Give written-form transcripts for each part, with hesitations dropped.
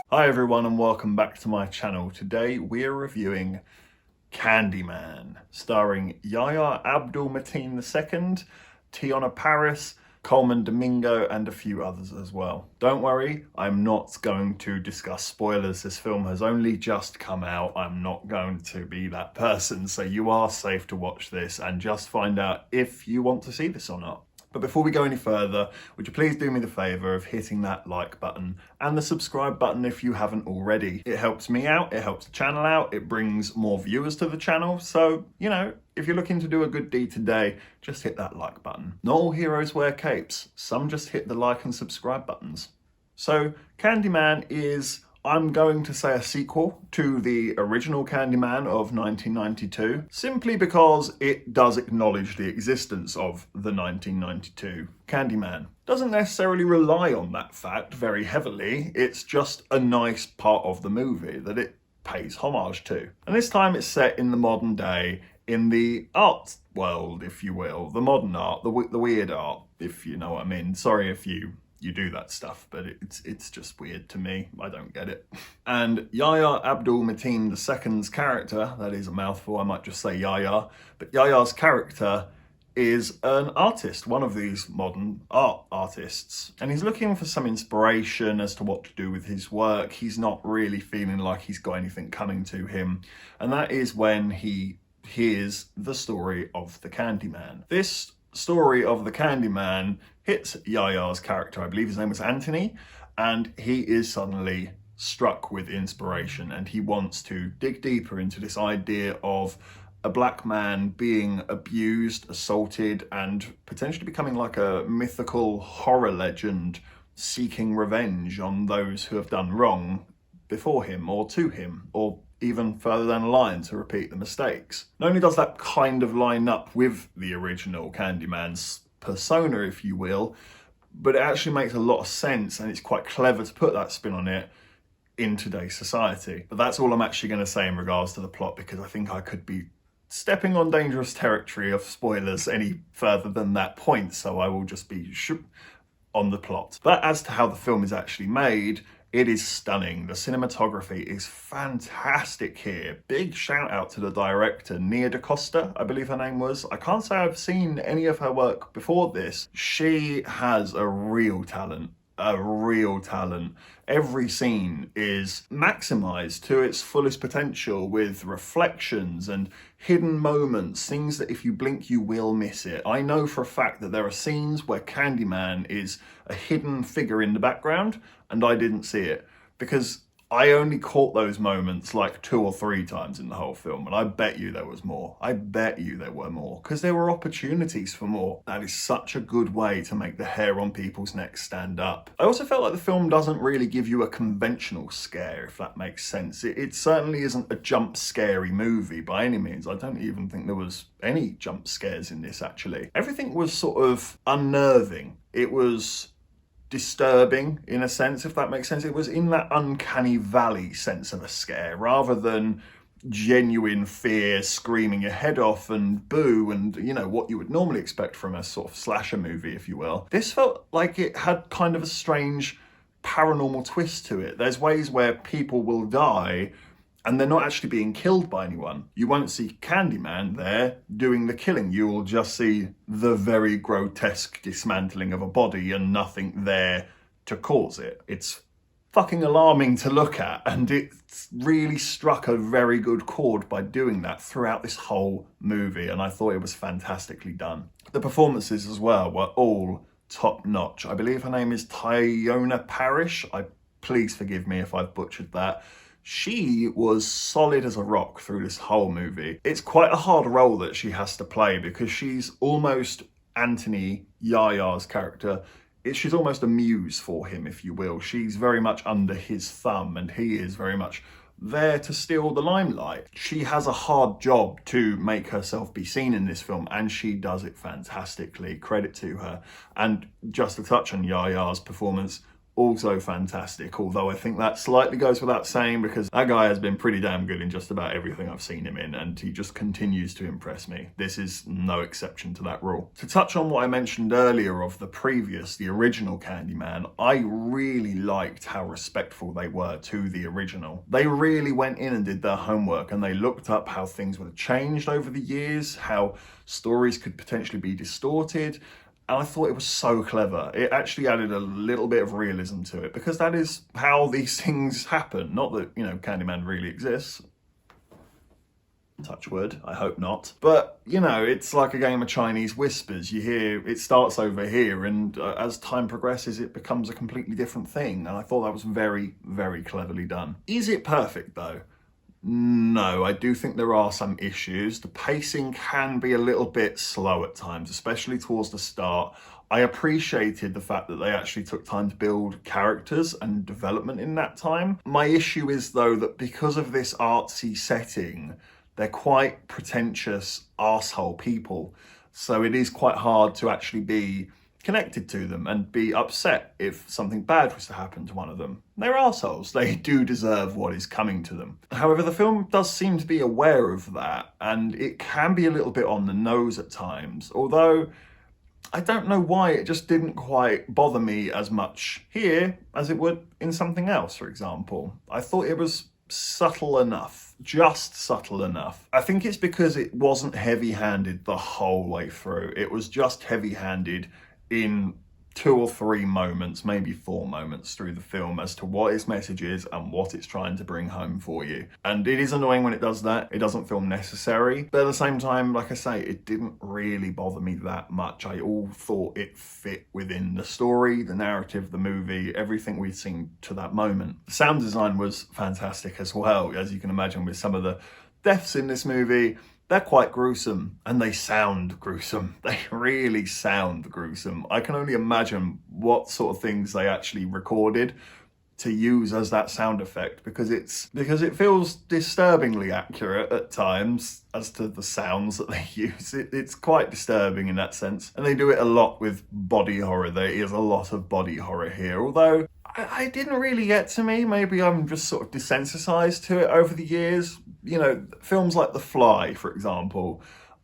Hi everyone and welcome back to my channel. Today we are reviewing Candyman, starring Yaya, Abdul, Mateen II, Teyonah, Parris, Colman, Domingo and a few others as well. Don't worry, I'm not going to discuss spoilers. This film has only just come out. I'm not going to be that person, so you are safe to watch this and just find out if you want to see this or not. But before we go any further, would you please do me the favour of hitting that like button and the subscribe button if you haven't already. It helps me out, it helps the channel out, it brings more viewers to the channel. So, you know, if you're looking to do a good deed today, just hit that like button. Not all heroes wear capes, some just hit the like and subscribe buttons. So, Candyman is, I'm going to say, a sequel to the original Candyman of 1992, simply because it does acknowledge the existence of the 1992 Candyman. Doesn't necessarily rely on that fact very heavily, it's just a nice part of the movie that it pays homage to. And this time it's set in the modern day, in the art world, if you will, the modern art, the weird art, if you know what I mean. Sorry if you do that stuff, but it's just weird to me. I don't get it. And Yaya Abdul Mateen II's character, that is a mouthful, I might just say Yaya, but Yaya's character is an artist, one of these modern art artists. And he's looking for some inspiration as to what to do with his work. He's not really feeling like he's got anything coming to him. And that is when he hears the story of the Candyman. This story of the Candyman hits Yaya's character, I believe his name was Anthony, and he is suddenly struck with inspiration and he wants to dig deeper into this idea of a black man being abused, assaulted, and potentially becoming like a mythical horror legend seeking revenge on those who have done wrong before him or to him, or even further down the line to repeat the mistakes. Not only does that kind of line up with the original Candyman's persona, if you will, but it actually makes a lot of sense and it's quite clever to put that spin on it in today's society. But that's all I'm actually going to say in regards to the plot, because I think I could be stepping on dangerous territory of spoilers any further than that point, so I will just be on the plot. But as to how the film is actually made, it is stunning. The cinematography is fantastic here. Big shout out to the director, Nia DaCosta, I believe her name was. I can't say I've seen any of her work before this. She has a real talent. Every scene is maximized to its fullest potential with reflections and hidden moments, things that if you blink you will miss it. I know for a fact that there are scenes where Candyman is a hidden figure in the background and I didn't see it, because I only caught those moments like 2 or 3 times in the whole film, and I bet you there was more. I bet you there were more, because there were opportunities for more. That is such a good way to make the hair on people's necks stand up. I also felt like the film doesn't really give you a conventional scare, if that makes sense. It certainly isn't a jump scary movie by any means. I don't even think there was any jump scares in this, actually. Everything was sort of unnerving. It was disturbing in a sense, if that makes sense. It was in that uncanny valley sense of a scare, rather than genuine fear, screaming your head off and boo and, you know, what you would normally expect from a sort of slasher movie, if you will. This felt like it had kind of a strange paranormal twist to it. There's ways where people will die and they're not actually being killed by anyone. You won't see Candyman there doing the killing. You will just see the very grotesque dismantling of a body and nothing there to cause it. It's fucking alarming to look at, and it really struck a very good chord by doing that throughout this whole movie, and I thought it was fantastically done. The performances as well were all top notch. I believe her name is Teyonah Parris. Please forgive me if I've butchered that. She was solid as a rock through this whole movie. It's quite a hard role that she has to play, because she's almost Anthony, Yaya's character. She's almost a muse for him, if you will. She's very much under his thumb and he is very much there to steal the limelight. She has a hard job to make herself be seen in this film, and she does it fantastically. Credit to her. And just to touch on Yaya's performance, also fantastic, although I think that slightly goes without saying because that guy has been pretty damn good in just about everything I've seen him in, and he just continues to impress me. This is no exception to that rule. To touch on what I mentioned earlier of the original Candyman, I really liked how respectful they were to the original. They really went in and did their homework, and they looked up how things would have changed over the years, how stories could potentially be distorted. And I thought it was so clever. It actually added a little bit of realism to it because that is how these things happen. Not that, Candyman really exists. Touch wood, I hope not. But, it's like a game of Chinese whispers. You hear it starts over here, and as time progresses, it becomes a completely different thing. And I thought that was very, very cleverly done. Is it perfect, though? No, I do think there are some issues. The pacing can be a little bit slow at times, especially towards the start. I appreciated the fact that they actually took time to build characters and development in that time. My issue is, though, that because of this artsy setting, they're quite pretentious arsehole people. So it is quite hard to actually be connected to them and be upset if something bad was to happen to one of them. They're arseholes. They do deserve what is coming to them. However, the film does seem to be aware of that, and it can be a little bit on the nose at times, although I don't know why it just didn't quite bother me as much here as it would in something else, for example. I thought it was subtle enough, just subtle enough. I think it's because it wasn't heavy-handed the whole way through. It was just heavy-handed in 2 or 3 moments, maybe 4 moments through the film as to what its message is and what it's trying to bring home for you. And it is annoying when it does that. It doesn't feel necessary. But at the same time, like I say, it didn't really bother me that much. I all thought it fit within the story, the narrative, the movie, everything we'd seen to that moment. The sound design was fantastic as well, as you can imagine, with some of the deaths in this movie. They're quite gruesome, and they sound gruesome. They really sound gruesome. I can only imagine what sort of things they actually recorded to use as that sound effect, because it feels disturbingly accurate at times as to the sounds that they use. It's quite disturbing in that sense. And they do it a lot with body horror. There is a lot of body horror here, although I didn't really get to me. Maybe I'm just sort of desensitized to it over the years. Films like The Fly, for example,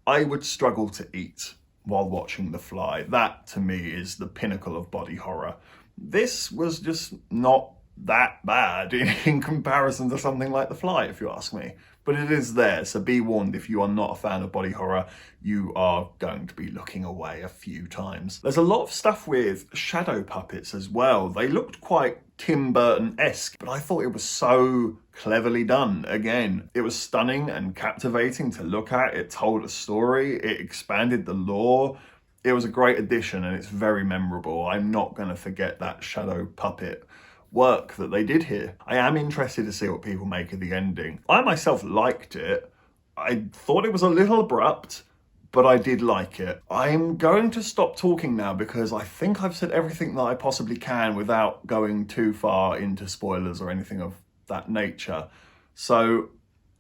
I would struggle to eat while watching The Fly. That, to me, is the pinnacle of body horror. This was just not that bad in comparison to something like The Fly, if you ask me. But it is there, so be warned, if you are not a fan of body horror, you are going to be looking away a few times. There's a lot of stuff with shadow puppets as well. They looked quite Tim Burton-esque, but I thought it was so cleverly done. Again, it was stunning and captivating to look at. It told a story, it expanded the lore. It was a great addition, and it's very memorable. I'm not going to forget that shadow puppet work that they did here. I am interested to see what people make of the ending. I myself liked it. I thought it was a little abrupt, but I did like it. I'm going to stop talking now because I think I've said everything that I possibly can without going too far into spoilers or anything of that nature. So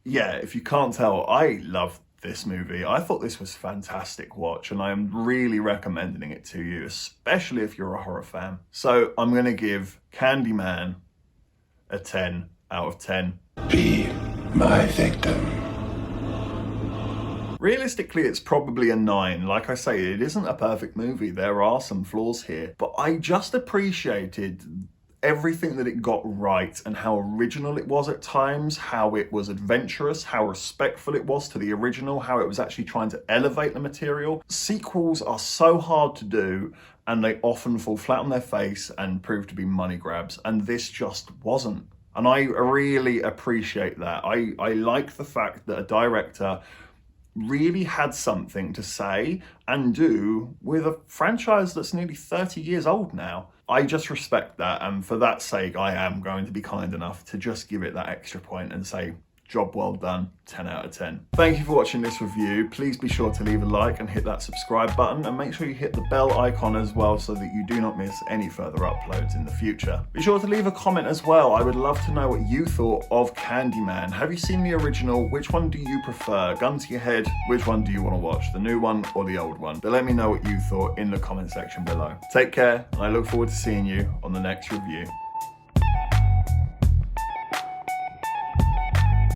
yeah, if you can't tell, I love this movie. I thought this was a fantastic watch, and I am really recommending it to you, especially if you're a horror fan. So I'm going to give Candyman a 10 out of 10. Be my victim. Realistically, it's probably a 9. Like I say, it isn't a perfect movie. There are some flaws here, but I just appreciated everything that it got right and how original it was at times, how it was adventurous, how respectful it was to the original, how it was actually trying to elevate the material. Sequels are so hard to do, and they often fall flat on their face and prove to be money grabs, and this just wasn't. And I really appreciate that. I like the fact that a director really had something to say and do with a franchise that's nearly 30 years old now. I just respect that, and for that sake, I am going to be kind enough to just give it that extra point and say Job well done, 10 out of 10. Thank you for watching this review. Please be sure to leave a like and hit that subscribe button, and make sure you hit the bell icon as well so that you do not miss any further uploads in the future. Be sure to leave a comment as well. I would love to know what you thought of Candyman. Have you seen the original? Which one do you prefer? Gun to your head, which one do you want to watch? The new one or the old one? But let me know what you thought in the comment section below. Take care, and I look forward to seeing you on the next review.